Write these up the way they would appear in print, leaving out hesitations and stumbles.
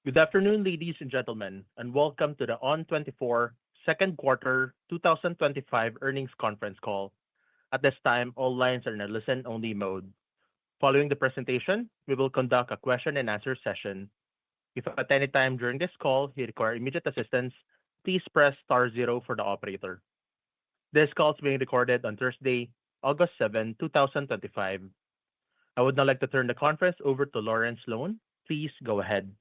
Good afternoon, ladies and gentlemen, and welcome to the ON24 Second Quarter 2025 Earnings Conference Call. At this time, all lines are in a listen-only mode. Following the presentation, we will conduct a question-and-answer session. If at any time during this call you require immediate assistance, please press *0 for the operator. This call is being recorded on Thursday, August 7, 2025. I would now like to turn the conference over to Lauren Sloane. Please go ahead.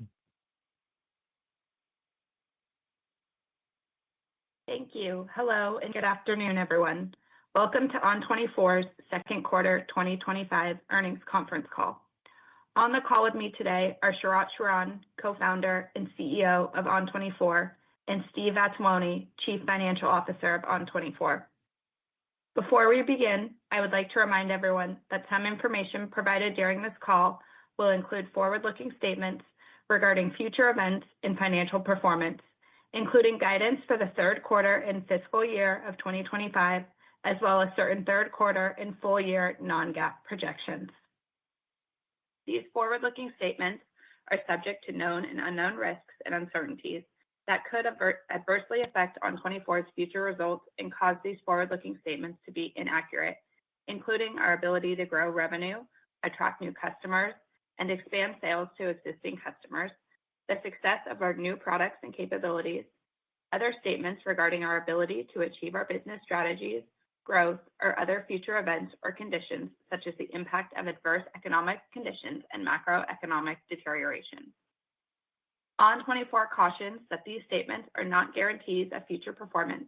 Thank you. Hello and good afternoon, everyone. Welcome to ON24's Second Quarter 2025 Earnings Conference Call. On the call with me today are Sharat Sharan, Co-founder and CEO of ON24, and Steve Vattuone, Chief Financial Officer of ON24. Before we begin, I would like to remind everyone that some information provided during this call will include forward-looking statements regarding future events and financial performance, including guidance for the third quarter and fiscal year of 2025, as well as certain third quarter and full year non-GAAP projections. These forward-looking statements are subject to known and unknown risks and uncertainties that could adversely affect ON24's future results and cause these forward-looking statements to be inaccurate, including our ability to grow revenue, attract new customers, and expand sales to existing customers, the success of our new products and capabilities, other statements regarding our ability to achieve our business strategies, growth, or other future events or conditions, such as the impact of adverse economic conditions and macroeconomic deterioration. ON24 cautions that these statements are not guarantees of future performance.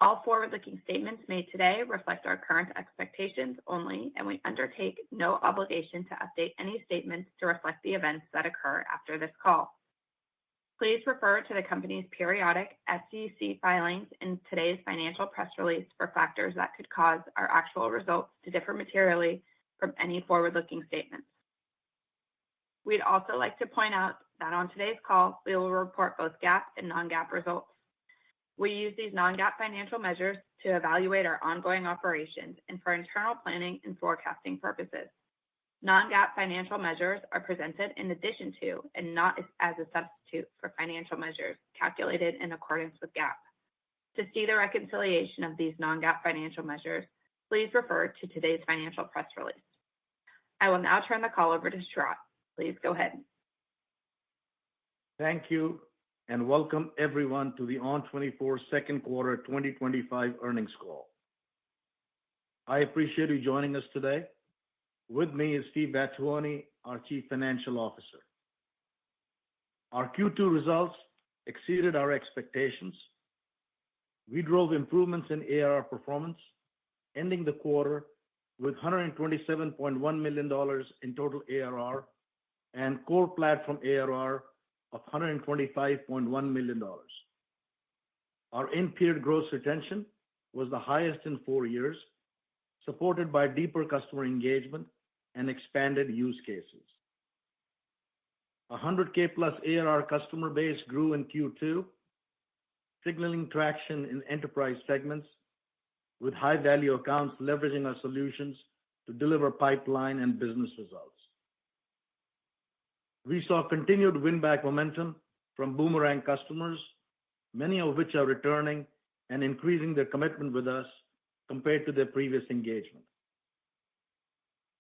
All forward-looking statements made today reflect our current expectations only, and we undertake no obligation to update any statements to reflect the events that occur after this call. Please refer to the company's periodic SEC filings in today's financial press release for factors that could cause our actual results to differ materially from any forward-looking statements. We'd also like to point out that on today's call, we will report both GAAP and non-GAAP results. We use these non-GAAP financial measures to evaluate our ongoing operations and for internal planning and forecasting purposes. Non-GAAP financial measures are presented in addition to and not as a substitute for financial measures calculated in accordance with GAAP. To see the reconciliation of these non-GAAP financial measures, please refer to today's financial press release. I will now turn the call over to Sharat. Please go ahead. Thank you and welcome everyone to the ON24 Second Quarter 2025 Earnings Call. I appreciate you joining us today. With me is Steve Vattuone, our Chief Financial Officer. Our Q2 results exceeded our expectations. We drove improvements in ARR performance, ending the quarter with $127.1 million in total ARR and core platform ARR of $125.1 million. Our in-period gross retention was the highest in 4 years, supported by deeper customer engagement and expanded use cases. A 100K plus ARR customer base grew in Q2, signaling traction in enterprise segments, with high-value accounts leveraging our solutions to deliver pipeline and business results. We saw continued win-back momentum from boomerang customers, many of which are returning and increasing their commitment with us compared to their previous engagement.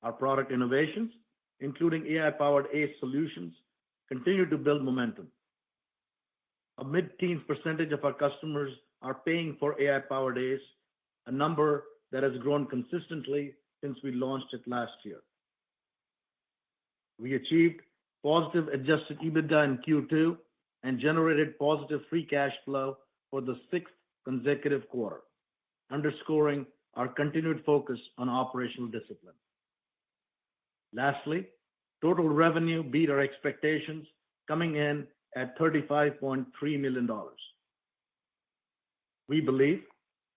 Our product innovations, including AI-powered ACE solutions, continue to build momentum. A mid-teens percentage of our customers are paying for AI-powered ACE, a number that has grown consistently since we launched it last year. We achieved positive adjusted EBITDA in Q2 and generated positive free cash flow for the 6th consecutive quarter, underscoring our continued focus on operational discipline. Lastly, total revenue beat our expectations, coming in at $35.3 million. We believe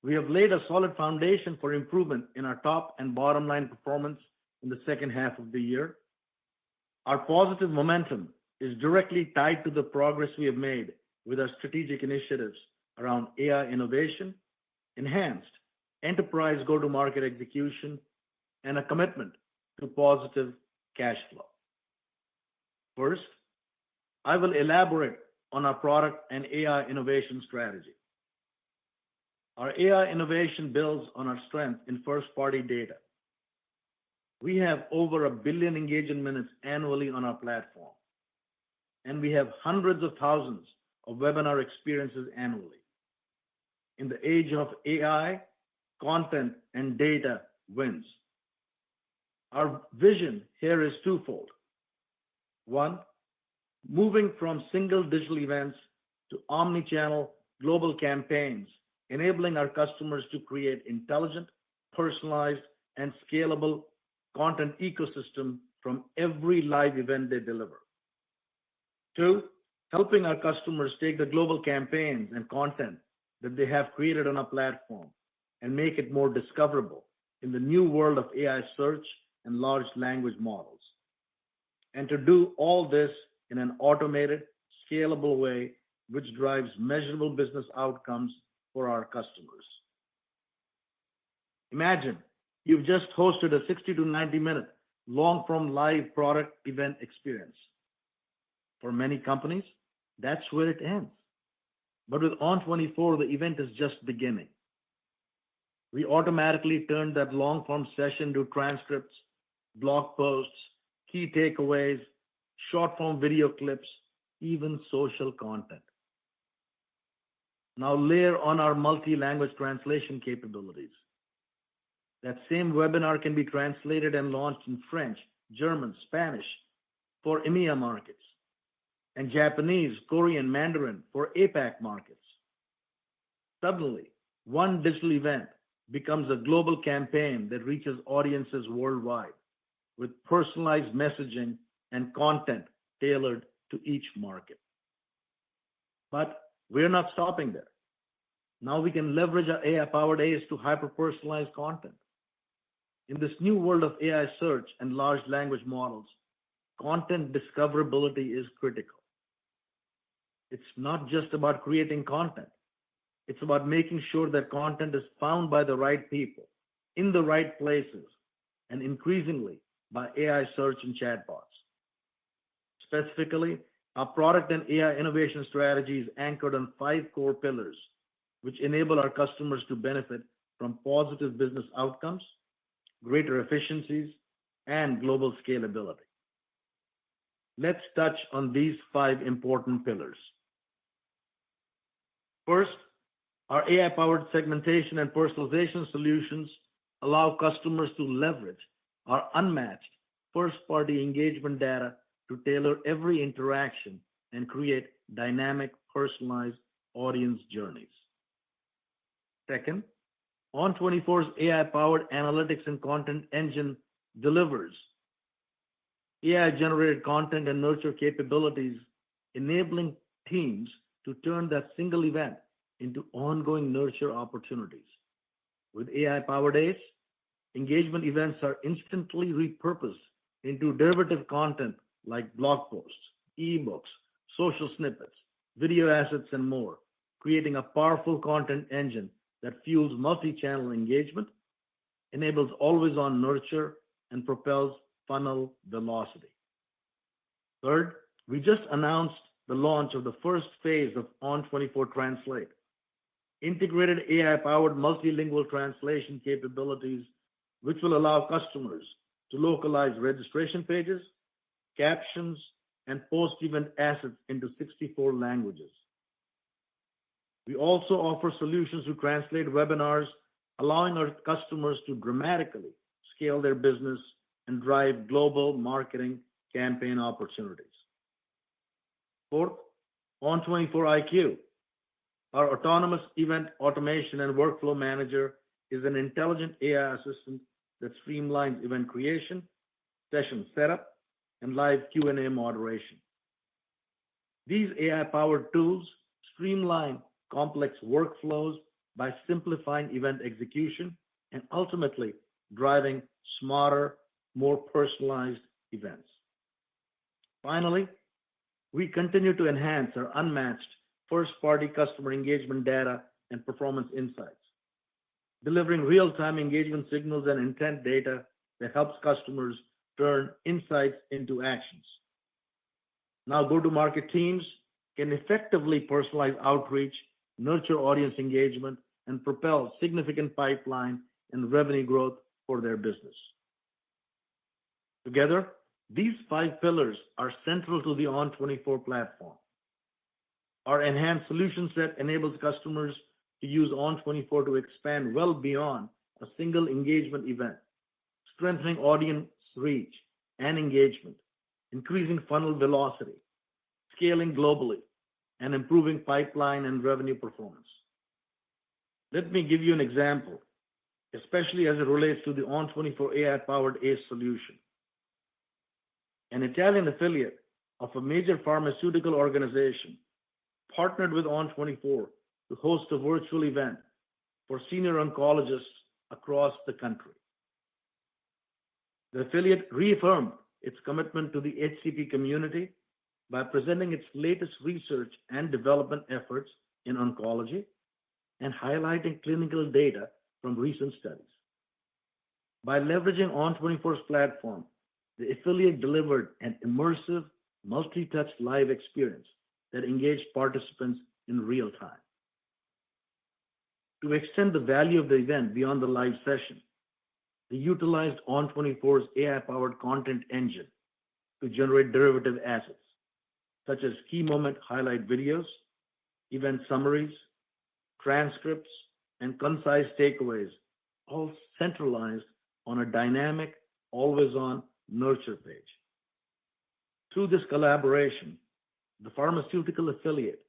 we have laid a solid foundation for improvement in our top and bottom line performance in the second half of the year. Our positive momentum is directly tied to the progress we have made with our strategic initiatives around AI innovation, enhanced enterprise go-to-market execution, and a commitment to positive cash flow. First, I will elaborate on our product and AI innovation strategy. Our AI innovation builds on our strength in first-party data. We have over a billion engagement minutes annually on our platform, and we have hundreds of thousands of webinar experiences annually. In the age of AI, content and data wins. Our vision here is twofold. One, moving from single digital events to omni-channel global campaigns, enabling our customers to create intelligent, personalized, and scalable content ecosystem from every live event they deliver. Two, helping our customers take the global campaigns and content that they have created on our platform and make it more discoverable in the new world of AI search and large language models. And to do all this in an automated, scalable way, which drives measurable business outcomes for our customers. Imagine you've just hosted a 60 to 90-minute long-form live product event experience. For many companies, that's where it ends. But with ON24, the event is just beginning. We automatically turn that long-form session to transcripts, blog posts, key takeaways, short-form video clips, even social content. Now layer on our multi-language translation capabilities. That same webinar can be translated and launched in French, German, Spanish for EMEA markets, and Japanese, Korean, Mandarin for APAC markets. Suddenly, one digital event becomes a global campaign that reaches audiences worldwide with personalized messaging and content tailored to each market. But we're not stopping there. Now we can leverage our AI-powered ACE to hyper-personalize content. In this new world of AI search and large language models, content discoverability is critical. It's not just about creating content. It's about making sure that content is found by the right people, in the right places, and increasingly by AI search and chatbots. Specifically, our product and AI innovation strategy is anchored on 5 core pillars, which enable our customers to benefit from positive business outcomes, greater efficiencies, and global scalability. Let's touch on these 5 important pillars. First, our AI-powered segmentation and personalization solutions allow customers to leverage our unmatched first-party engagement data to tailor every interaction and create dynamic, personalized audience journeys. Second, ON24's AI-powered analytics and content engine delivers AI-generated content and nurture capabilities, enabling teams to turn that single event into ongoing nurture opportunities. With AI-powered ACE, engagement events are instantly repurposed into derivative content like blog posts, ebooks, social snippets, video assets, and more, creating a powerful content engine that fuels multi-channel engagement, enables always-on nurture, and propels funnel velocity. Third, we just announced the launch of the first phase of ON24 Translate, integrated AI-powered multilingual translation capabilities, which will allow customers to localize registration pages, captions, and post-event assets into 64 languages. We also offer solutions to translate webinars, allowing our customers to dramatically scale their business and drive global marketing campaign opportunities. Fourth, ON24 IQ, our autonomous event automation and workflow manager, is an intelligent AI assistant that streamlines event creation, session setup, and live Q&A moderation. These AI-powered tools streamline complex workflows by simplifying event execution and ultimately driving smarter, more personalized events. Finally, we continue to enhance our unmatched first-party customer engagement data and performance insights, delivering real-time engagement signals and intent data that helps customers turn insights into actions. Now, go-to-market teams can effectively personalize outreach, nurture audience engagement, and propel significant pipeline and revenue growth for their business. Together, these five pillars are central to the ON24 platform. Our enhanced solution set enables customers to use ON24 to expand well beyond a single engagement event, strengthening audience reach and engagement, increasing funnel velocity, scaling globally, and improving pipeline and revenue performance. Let me give you an example, especially as it relates to the ON24 AI-powered ACE solution. An Italian affiliate of a major pharmaceutical organization partnered with ON24 to host a virtual event for senior oncologists across the country. The affiliate reaffirmed its commitment to the HCP community by presenting its latest research and development efforts in oncology and highlighting clinical data from recent studies. By leveraging ON24's platform, the affiliate delivered an immersive, multi-touch live experience that engaged participants in real time. To extend the value of the event beyond the live session, they utilized ON24's AI-powered content engine to generate derivative assets, such as key moment highlight videos, event summaries, transcripts, and concise takeaways, all centralized on a dynamic, always-on nurture page. Through this collaboration, the pharmaceutical affiliate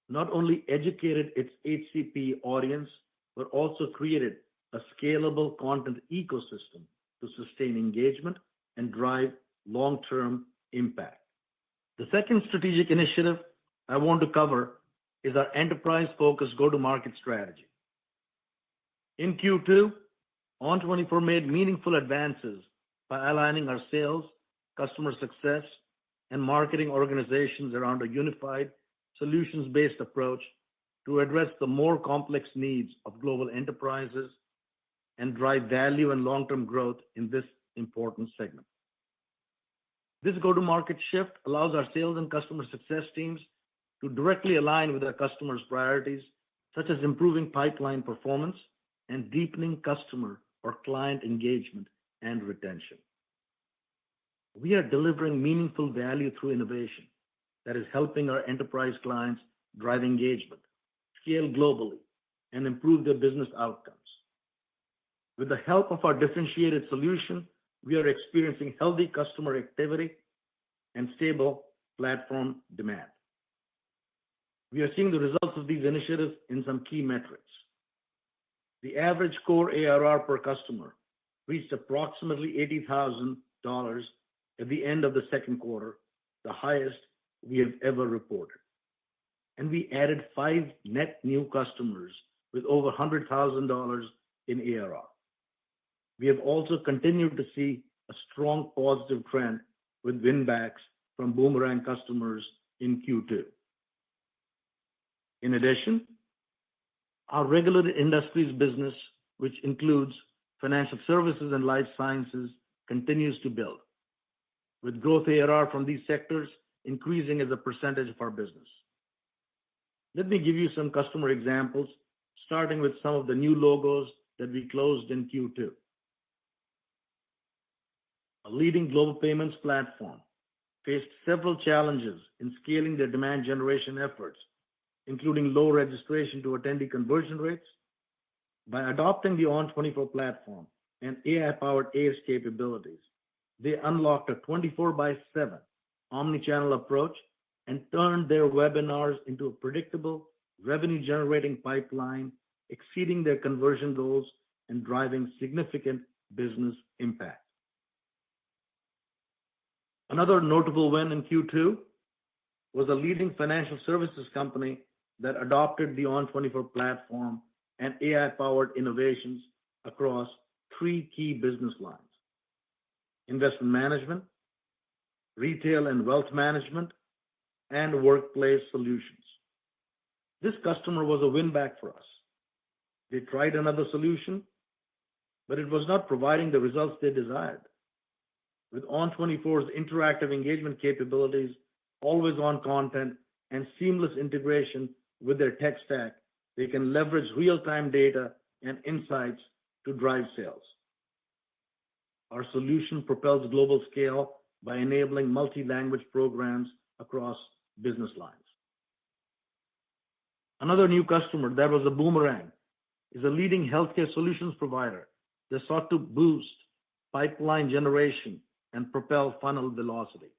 not only educated its HCP audience, but also created a scalable content ecosystem to sustain engagement and drive long-term impact. The second strategic initiative I want to cover is our enterprise-focused go-to-market strategy. In Q2, ON24 made meaningful advances by aligning our sales, customer success, and marketing organizations around a unified, solutions-based approach to address the more complex needs of global enterprises and drive value and long-term growth in this important segment. This go-to-market shift allows our sales and customer success teams to directly align with our customers' priorities, such as improving pipeline performance and deepening customer or client engagement and retention. We are delivering meaningful value through innovation that is helping our enterprise clients drive engagement, scale globally, and improve their business outcomes. With the help of our differentiated solution, we are experiencing healthy customer activity and stable platform demand. We are seeing the results of these initiatives in some key metrics. The average core ARR per customer reached approximately $80,000 at the end of the second quarter, the highest we have ever reported. And we added 5 net new customers with over $100,000 in ARR. We have also continued to see a strong positive trend with win-backs from boomerang customers in Q2. In addition, our regulated industries business, which includes financial services and life sciences, continues to build, with growth ARR from these sectors increasing as a percentage of our business. Let me give you some customer examples, starting with some of the new logos that we closed in Q2. A leading global payments platform faced several challenges in scaling their demand generation efforts, including low registration to attendee conversion rates. By adopting the ON24 platform and AI-powered ACE capabilities, they unlocked a 24/7 omnichannel approach and turned their webinars into a predictable, revenue-generating pipeline, exceeding their conversion goals and driving significant business impact. Another notable win in Q2 was a leading financial services company that adopted the ON24 platform and AI-powered innovations across 3 key business lines: investment management, retail and wealth management, and workplace solutions. This customer was a win-back for us. They tried another solution, but it was not providing the results they desired. With ON24's interactive engagement capabilities, always-on content, and seamless integration with their tech stack, they can leverage real-time data and insights to drive sales. Our solution propels global scale by enabling multi-language programs across business lines. Another new customer that was a boomerang is a leading healthcare solutions provider that sought to boost pipeline generation and propel funnel velocity.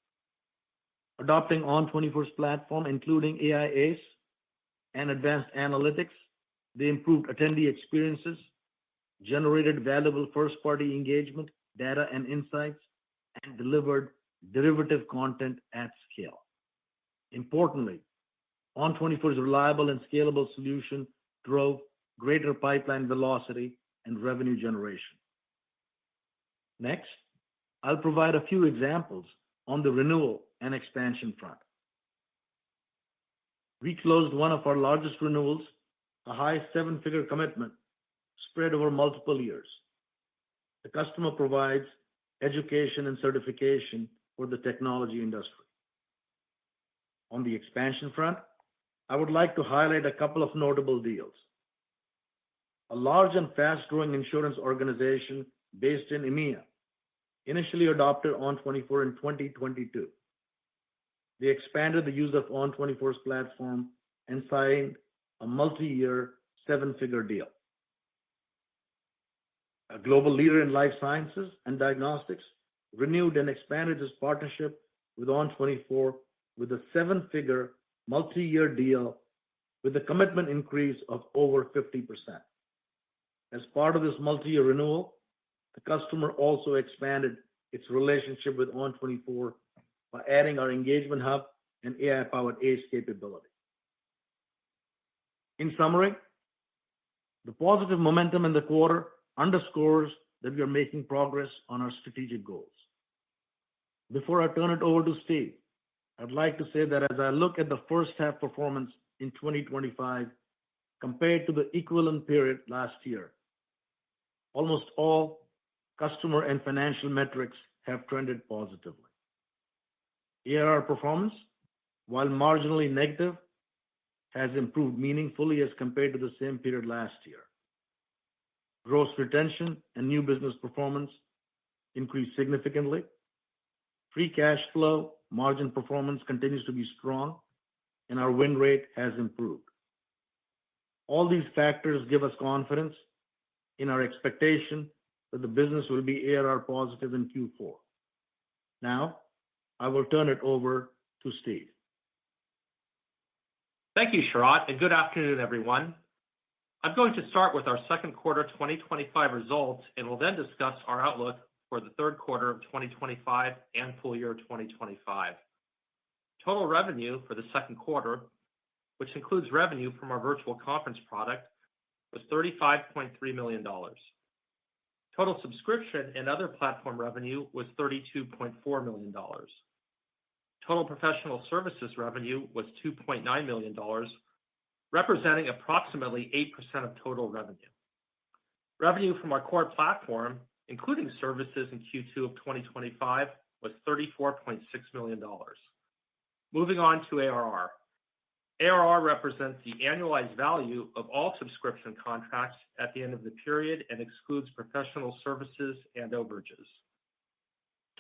Adopting ON24's platform, including AI ACE and advanced analytics, they improved attendee experiences, generated valuable first-party engagement, data and insights, and delivered derivative content at scale. Importantly, ON24's reliable and scalable solution drove greater pipeline velocity and revenue generation. Next, I'll provide a few examples on the renewal and expansion front. We closed one of our largest renewals, a high seven-figure commitment spread over multiple years. The customer provides education and certification for the technology industry. On the expansion front, I would like to highlight a couple of notable deals. A large and fast-growing insurance organization based in EMEA initially adopted ON24 in 2022. They expanded the use of ON24's platform and signed a multi-year seven-figure deal. A global leader in life sciences and diagnostics renewed and expanded its partnership with ON24 with a seven-figure multi-year deal with a commitment increase of over 50%. As part of this multi-year renewal, the customer also expanded its relationship with ON24 by adding our Engagement Hub and AI-powered ACE capability. In summary, the positive momentum in the quarter underscores that we are making progress on our strategic goals. Before I turn it over to Steve, I'd like to say that as I look at the first half performance in 2025 compared to the equivalent period last year, almost all customer and financial metrics have trended positively. ARR performance, while marginally negative, has improved meaningfully as compared to the same period last year. Gross retention and new business performance increased significantly. Free cash flow margin performance continues to be strong, and our win rate has improved. All these factors give us confidence in our expectation that the business will be ARR positive in Q4. Now, I will turn it over to Steve. Thank you, Sharat, and good afternoon, everyone. I'm going to start with our second quarter 2025 results and will then discuss our outlook for the third quarter of 2025 and full year 2025. Total revenue for the second quarter, which includes revenue from our virtual conference product, was $35.3 million. Total subscription and other platform revenue was $32.4 million. Total professional services revenue was $2.9 million, representing approximately 8% of total revenue. Revenue from our core platform, including services in Q2 of 2025, was $34.6 million. Moving on to ARR. ARR represents the annualized value of all subscription contracts at the end of the period and excludes professional services and overages.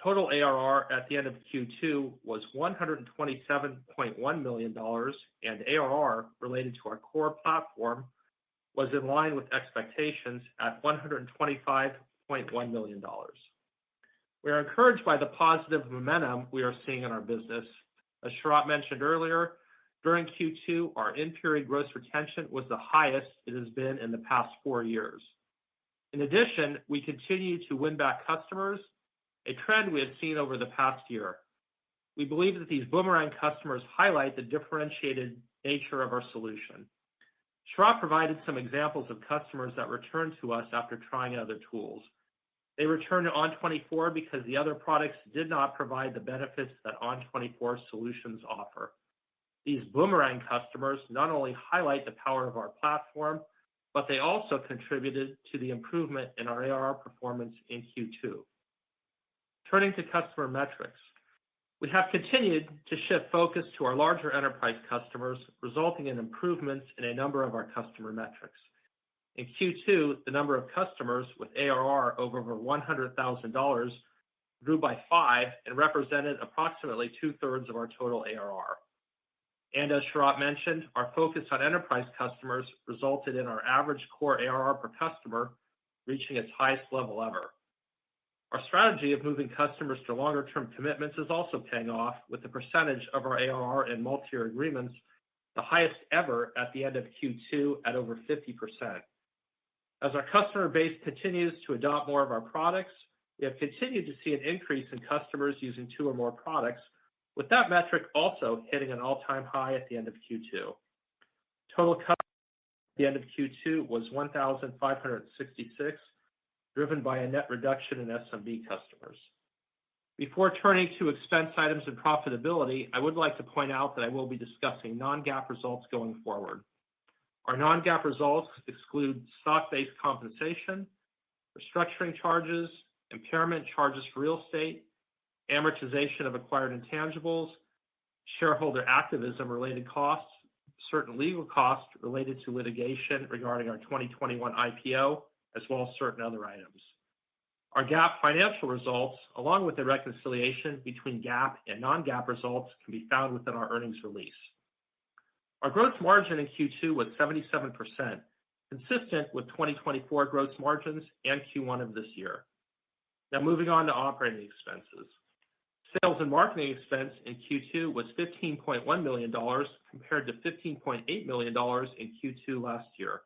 Total ARR at the end of Q2 was $127.1 million, and ARR related to our core platform was in line with expectations at $125.1 million. We are encouraged by the positive momentum we are seeing in our business. As Sharat mentioned earlier, during Q2, our in-period gross retention was the highest it has been in the past 4 years. In addition, we continue to win back customers, a trend we have seen over the past year. We believe that these boomerang customers highlight the differentiated nature of our solution. Sharat provided some examples of customers that returned to us after trying other tools. They returned to ON24 because the other products did not provide the benefits that ON24 solutions offer. These boomerang customers not only highlight the power of our platform, but they also contributed to the improvement in our ARR performance in Q2. Turning to customer metrics, We have continued to shift focus to our larger enterprise customers, resulting in improvements in a number of our customer metrics. In Q2, the number of customers with ARR over $100,000 grew by 5 and represented approximately 2/3 of our total ARR. And as Sharat mentioned, our focus on enterprise customers resulted in our average core ARR per customer reaching its highest level ever. Our strategy of moving customers to longer-term commitments is also paying off, with the percentage of our ARR in multi-year agreements the highest ever at the end of Q2 at over 50%. As our customer base continues to adopt more of our products, we have continued to see an increase in customers using 2 or more products, with that metric also hitting an all-time high at the end of Q2. Total customers at the end of Q2 was 1,566, driven by a net reduction in SMB customers. Before turning to expense items and profitability, I would like to point out that I will be discussing non-GAAP results going forward. Our non-GAAP results exclude stock-based compensation, restructuring charges, impairment charges for real estate, amortization of acquired intangibles, shareholder activism-related costs, certain legal costs related to litigation regarding our 2021 IPO, as well as certain other items. Our GAAP financial results, along with the reconciliation between GAAP and non-GAAP results, can be found within our earnings release. Our gross margin in Q2 was 77%, consistent with 2024 gross margins and Q1 of this year. Now, moving on to operating expenses. Sales and marketing expense in Q2 was $15.1 million compared to $15.8 million in Q2 last year.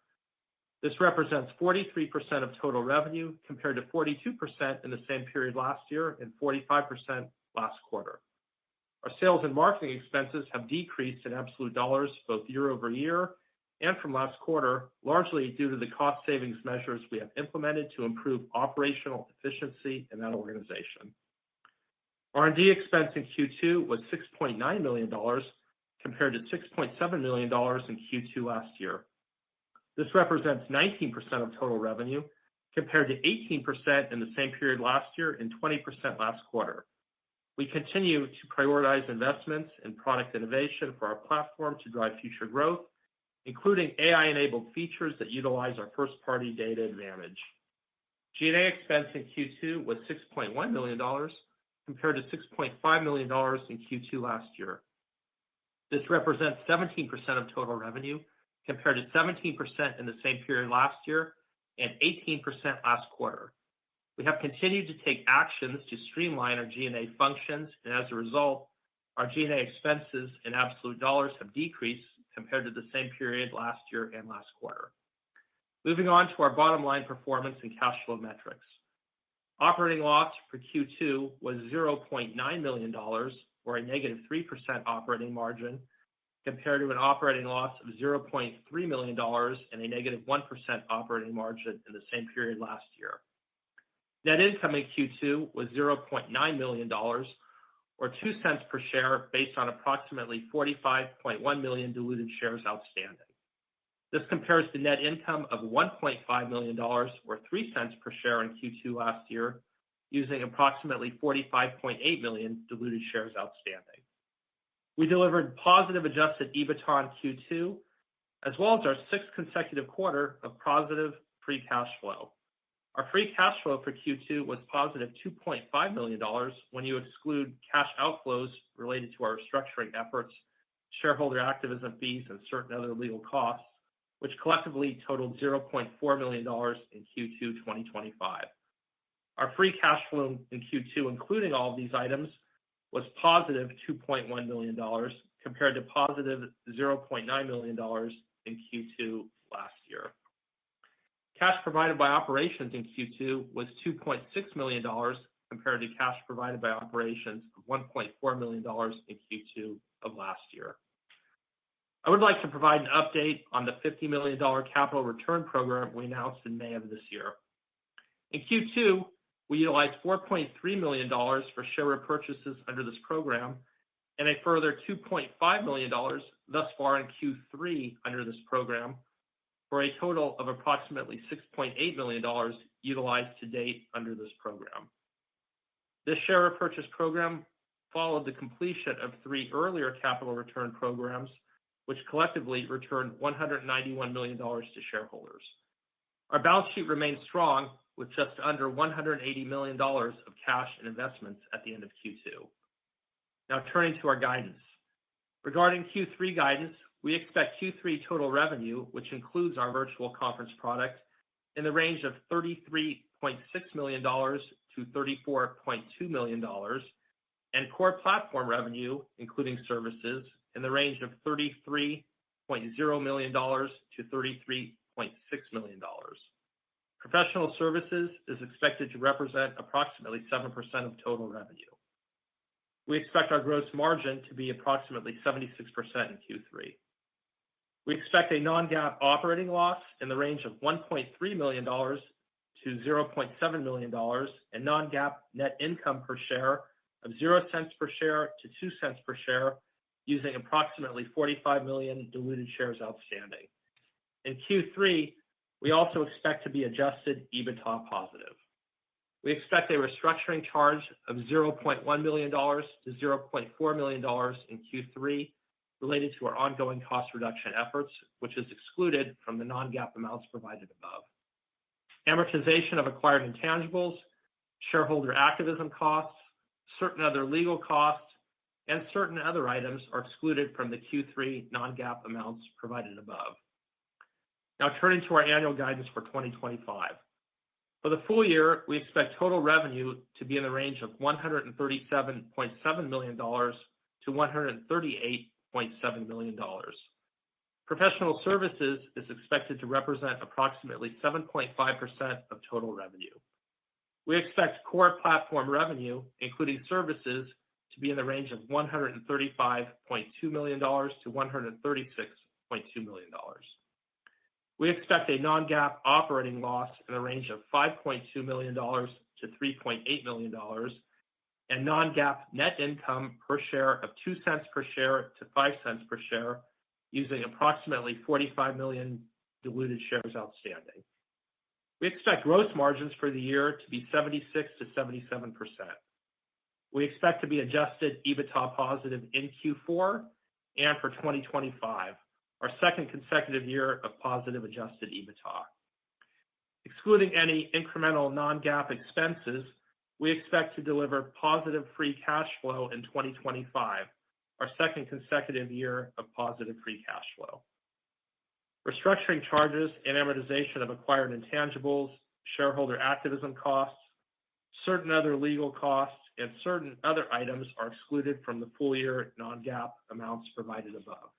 This represents 43% of total revenue compared to 42% in the same period last year and 45% last quarter. Our sales and marketing expenses have decreased in absolute dollars both year over year and from last quarter, largely due to the cost savings measures we have implemented to improve operational efficiency in that organization. R&D expense in Q2 was $6.9 million compared to $6.7 million in Q2 last year. This represents 19% of total revenue compared to 18% in the same period last year and 20% last quarter. We continue to prioritize investments in product innovation for our platform to drive future growth, including AI-enabled features that utilize our first-party data advantage. G&A expense in Q2 was $6.1 million compared to $6.5 million in Q2 last year. This represents 17% of total revenue compared to 17% in the same period last year and 18% last quarter. We have continued to take actions to streamline our G&A functions, and as a result, our G&A expenses in absolute dollars have decreased compared to the same period last year and last quarter. Moving on to our bottom line performance and cash flow metrics. Operating loss for Q2 was $0.9 million, or a -3% operating margin, compared to an operating loss of $0.3 million and a -1% operating margin in the same period last year. Net income in Q2 was $0.9 million, or 2 cents per share, based on approximately 45.1 million diluted shares outstanding. This compares to net income of $1.5 million, or 3 cents per share in Q2 last year, using approximately 45.8 million diluted shares outstanding. We delivered positive adjusted EBITDA in Q2, as well as our 6th consecutive quarter of positive free cash flow. Our free cash flow for Q2 was positive $2.5 million when you exclude cash outflows related to our restructuring efforts, shareholder activism fees, and certain other legal costs, which collectively totaled $0.4 million in Q2 2025. Our free cash flow in Q2, including all of these items, was positive $2.1 million compared to positive $0.9 million in Q2 last year. Cash provided by operations in Q2 was $2.6 million compared to cash provided by operations of $1.4 million in Q2 of last year. I would like to provide an update on the $50 million capital return program we announced in May of this year. In Q2, we utilized $4.3 million for share repurchases under this program and a further $2.5 million thus far in Q3 under this program, for a total of approximately $6.8 million utilized to date under this program. This share repurchase program followed the completion of 3 earlier capital return programs, which collectively returned $191 million to shareholders. Our balance sheet remains strong with just under $180 million of cash and investments at the end of Q2. Now turning to our guidance. Regarding Q3 guidance, we expect Q3 total revenue, which includes our virtual conference product, in the range of $33.6 million to $34.2 million, and core platform revenue, including services, in the range of $33.0 million to $33.6 million. Professional services is expected to represent approximately 7% of total revenue. We expect our gross margin to be approximately 76% in Q3. We expect a non-GAAP operating loss in the range of $1.3 million to $0.7 million and non-GAAP net income per share of 0 cents per share to 2 cents per share, using approximately 45 million diluted shares outstanding. In Q3, we also expect to be adjusted EBITDA positive. We expect a restructuring charge of $0.1 million to $0.4 million in Q3 related to our ongoing cost reduction efforts, which is excluded from the non-GAAP amounts provided above. Amortization of acquired intangibles, shareholder activism costs, certain other legal costs, and certain other items are excluded from the Q3 non-GAAP amounts provided above. Now turning to our annual guidance for 2025. For the full year, we expect total revenue to be in the range of $137.7 million to $138.7 million. Professional services is expected to represent approximately 7.5% of total revenue. We expect core platform revenue, including services, to be in the range of $135.2 million to $136.2 million. We expect a non-GAAP operating loss in the range of $5.2 million to $3.8 million and non-GAAP net income per share of 2 cents per share to 5 cents per share, using approximately 45 million diluted shares outstanding. We expect gross margins for the year to be 76 to 77%. We expect to be adjusted EBITDA positive in Q4 and for 2025, our second consecutive year of positive adjusted EBITDA. Excluding any incremental non-GAAP expenses, we expect to deliver positive free cash flow in 2025, our second consecutive year of positive free cash flow. Restructuring charges and amortization of acquired intangibles, shareholder activism costs, certain other legal costs, and certain other items are excluded from the full year non-GAAP amounts provided above.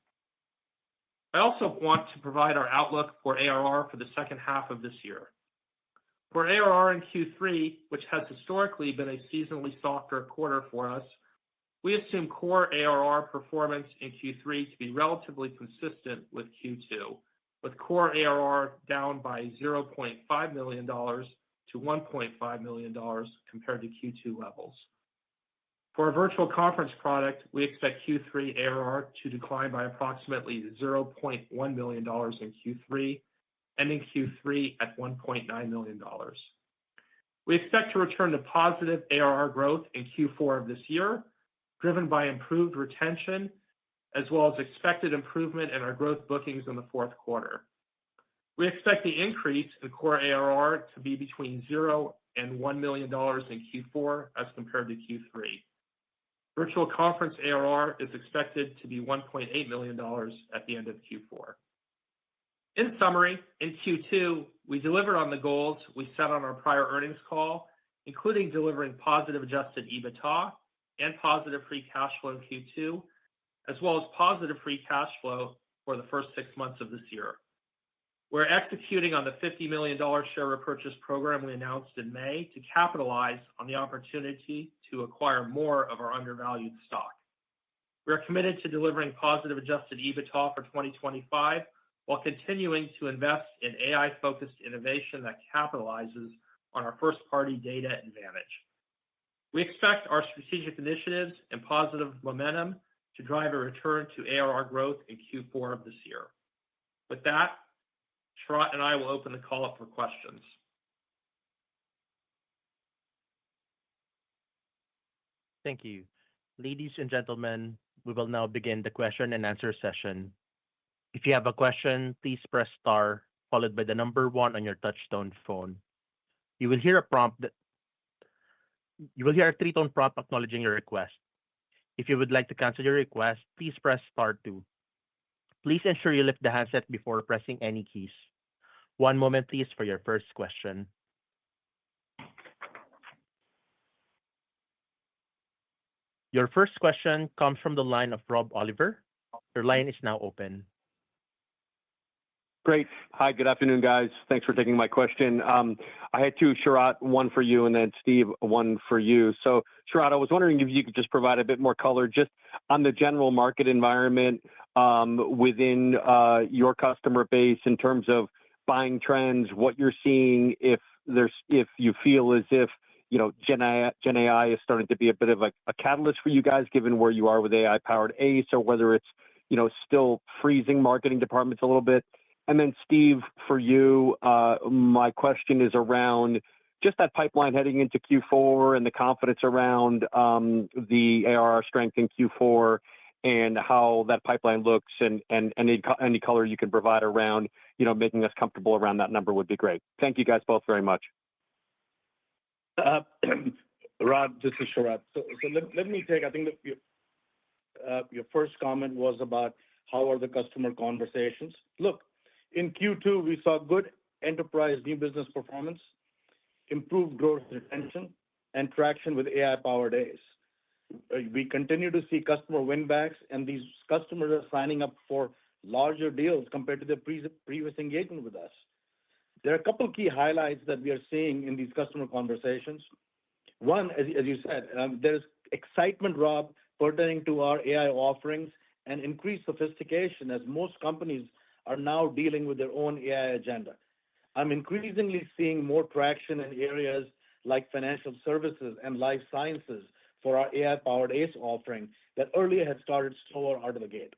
I also want to provide our outlook for ARR for the second half of this year. For ARR in Q3, which has historically been a seasonally softer quarter for us, we assume core ARR performance in Q3 to be relatively consistent with Q2, with core ARR down by $0.5 million to $1.5 million compared to Q2 levels. For a virtual conference product, we expect Q3 ARR to decline by approximately $0.1 million in Q3, ending Q3 at $1.9 million. We expect to return to positive ARR growth in Q4 of this year, driven by improved retention, as well as expected improvement in our growth bookings in the fourth quarter. We expect the increase in core ARR to be between $0 and $1 million in Q4 as compared to Q3. Virtual conference ARR is expected to be $1.8 million at the end of Q4. In summary, in Q2, we delivered on the goals we set on our prior earnings call, including delivering positive adjusted EBITDA and positive free cash flow in Q2, as well as positive free cash flow for the first 6 months of this year. We're executing on the $50 million share repurchase program we announced in May to capitalize on the opportunity to acquire more of our undervalued stock. We are committed to delivering positive adjusted EBITDA for 2025 while continuing to invest in AI-focused innovation that capitalizes on our first-party data advantage. We expect our strategic initiatives and positive momentum to drive a return to ARR growth in Q4 of this year. With that, Sharat and I will open the call up for questions. Thank you. Ladies and gentlemen, we will now begin the question and answer session. If you have a question, please press star followed by the number one on your touchtone phone. You will hear a prompt that you will hear a three-tone prompt acknowledging your request. If you would like to cancel your request, please press star two. Please ensure you lift the handset before pressing any keys. One moment, please, for your first question. Your first question comes from the line of Rob Oliver. Your line is now open. Great. Hi, good afternoon, guys. Thanks for taking my question. I had two, Sharat, one for you, and then Steve, one for you. So, Sharat, I was wondering if you could just provide a bit more color just on the general market environment within your customer base in terms of buying trends, what you're seeing, if you feel as if Gen AI is starting to be a bit of a catalyst for you guys, given where you are with AI-powered ACE, or whether it's still freezing marketing departments a little bit. And then, Steve, for you, my question is around just that pipeline heading into Q4 and the confidence around the ARR strength in Q4 and how that pipeline looks, and any color you can provide around making us comfortable around that number would be great. Thank you guys both very much. Rob, this is Sharat. So let me take, I think that your first comment was about how are the customer conversations. Look, in Q2, we saw good enterprise new business performance, improved growth retention, and traction with AI-powered ACE. We continue to see customer win-backs, and these customers are signing up for larger deals compared to their previous engagement with us. There are a couple of key highlights that we are seeing in these customer conversations. One, as you said, there's excitement, Rob, pertaining to our AI offerings and increased sophistication as most companies are now dealing with their own AI agenda. I'm increasingly seeing more traction in areas like financial services and life sciences for our AI-powered ACE offering that earlier had started slower out of the gate.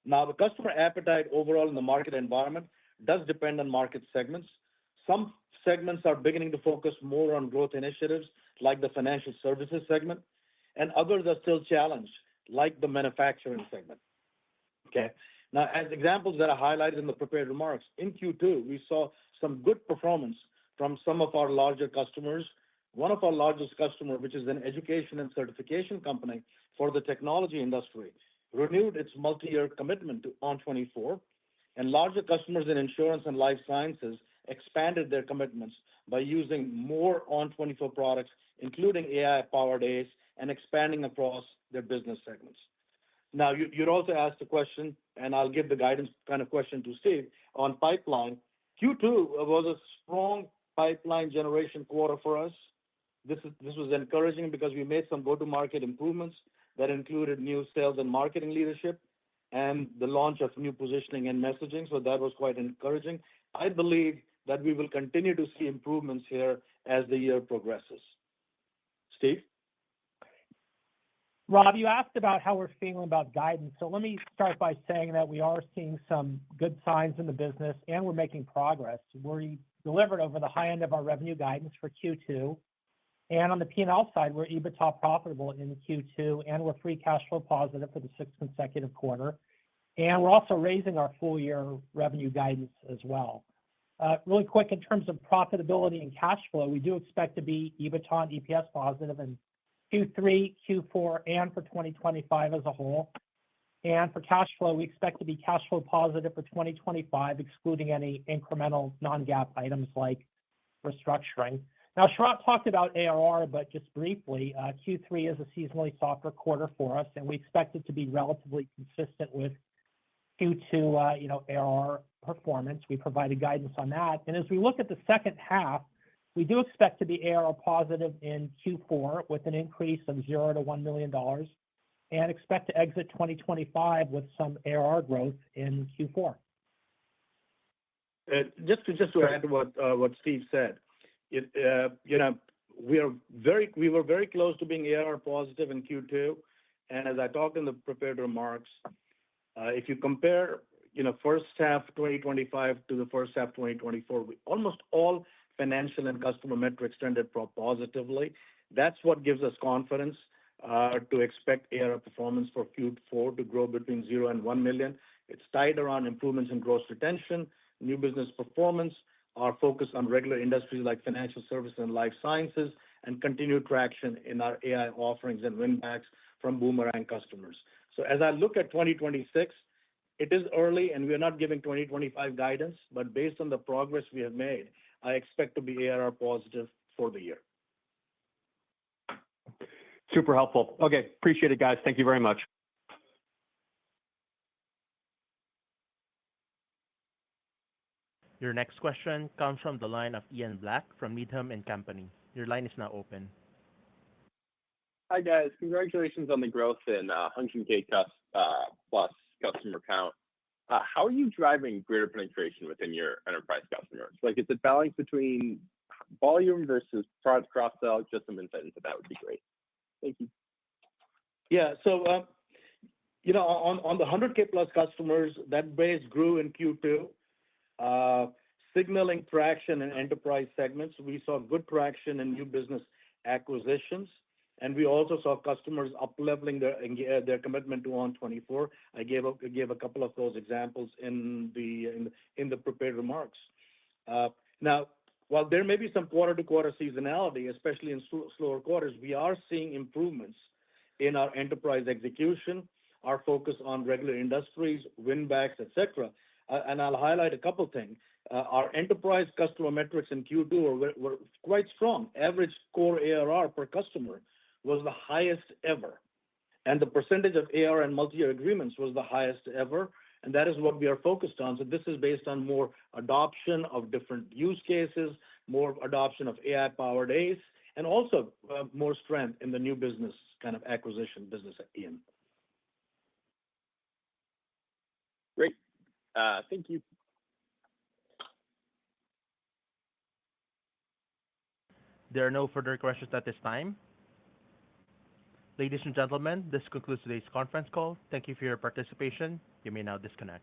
Now, the customer appetite overall in the market environment does depend on market segments. Some segments are beginning to focus more on growth initiatives, like the financial services segment, and others are still challenged, like the manufacturing segment. Okay. Now, as examples that are highlighted in the prepared remarks, in Q2, we saw some good performance from some of our larger customers. One of our largest customers, which is an education and certification company for the technology industry, renewed its multi-year commitment to ON24, and larger customers in insurance and life sciences expanded their commitments by using more ON24 products, including AI-powered ACE, and expanding across their business segments. Now, you'd also asked the question, and I'll give the guidance kind of question to Steve on pipeline. Q2 was a strong pipeline generation quarter for us. This was encouraging because we made some go-to-market improvements that included new sales and marketing leadership and the launch of new positioning and messaging. So that was quite encouraging. I believe that we will continue to see improvements here as the year progresses. Steve? Rob, you asked about how we're feeling about guidance. So let me start by saying that we are seeing some good signs in the business, and we're making progress. We delivered over the high end of our revenue guidance for Q2. And on the P&L side, we're EBITDA profitable in Q2, and we're free cash flow positive for the sixth consecutive quarter. And we're also raising our full-year revenue guidance as well. Really quick, in terms of profitability and cash flow, we do expect to be EBITDA and EPS positive in Q3, Q4, and for 2025 as a whole. And for cash flow, we expect to be cash flow positive for 2025, excluding any incremental non-GAAP items like restructuring. Now, Sharat talked about ARR, but just briefly, Q3 is a seasonally softer quarter for us, and we expect it to be relatively consistent with Q2, ARR performance. We provided guidance on that. And as we look at the second half, we do expect to be ARR positive in Q4 with an increase of $0 to $1 million, and expect to exit 2025 with some ARR growth in Q4. Just to add to what Steve said, we were very close to being ARR positive in Q2, and as I talked in the prepared remarks, if you compare first half 2025 to the first half 2024, almost all financial and customer metrics trended positively. That's what gives us confidence to expect ARR performance for Q4 to grow between $0 and $1 million. It's tied around improvements in gross retention, new business performance, our focus on regular industries like financial services and life sciences, and continued traction in our AI offerings and win-backs from boomerang customers. So as I look at 2026, it is early, and we are not giving 2025 guidance, but based on the progress we have made, I expect to be ARR positive for the year. Super helpful. Okay. Appreciate it, guys. Thank you very much. Your next question comes from the line of Ian Black from Needham & Company. Your line is now open. Hi, guys. Congratulations on the growth in 100K plus customer count. How are you driving greater penetration within your enterprise customers? Like, is it balanced between volume versus product cross-sell? Just some insight into that would be great. Thank you. Yeah. So, on the 100K plus customers, that base grew in Q2, signaling traction in enterprise segments. We saw good traction in new business acquisitions, and we also saw customers up-leveling their commitment to ON24. I gave a couple of those examples in the prepared remarks. Now, while there may be some quarter-to-quarter seasonality, especially in slower quarters, we are seeing improvements in our enterprise execution, our focus on regular industries, win-backs, etc. And I'll highlight a couple of things. Our enterprise customer metrics in Q2 were quite strong. Average core ARR per customer was the highest ever, and the percentage of ARR and multi-year agreements was the highest ever, and that is what we are focused on. So this is based on more adoption of different use cases, more adoption of AI-powered ACE, and also more strength in the new business kind of acquisition business at Ian. Great. Thank you. There are no further questions at this time. Ladies and gentlemen, this concludes today's conference call. Thank you for your participation. You may now disconnect.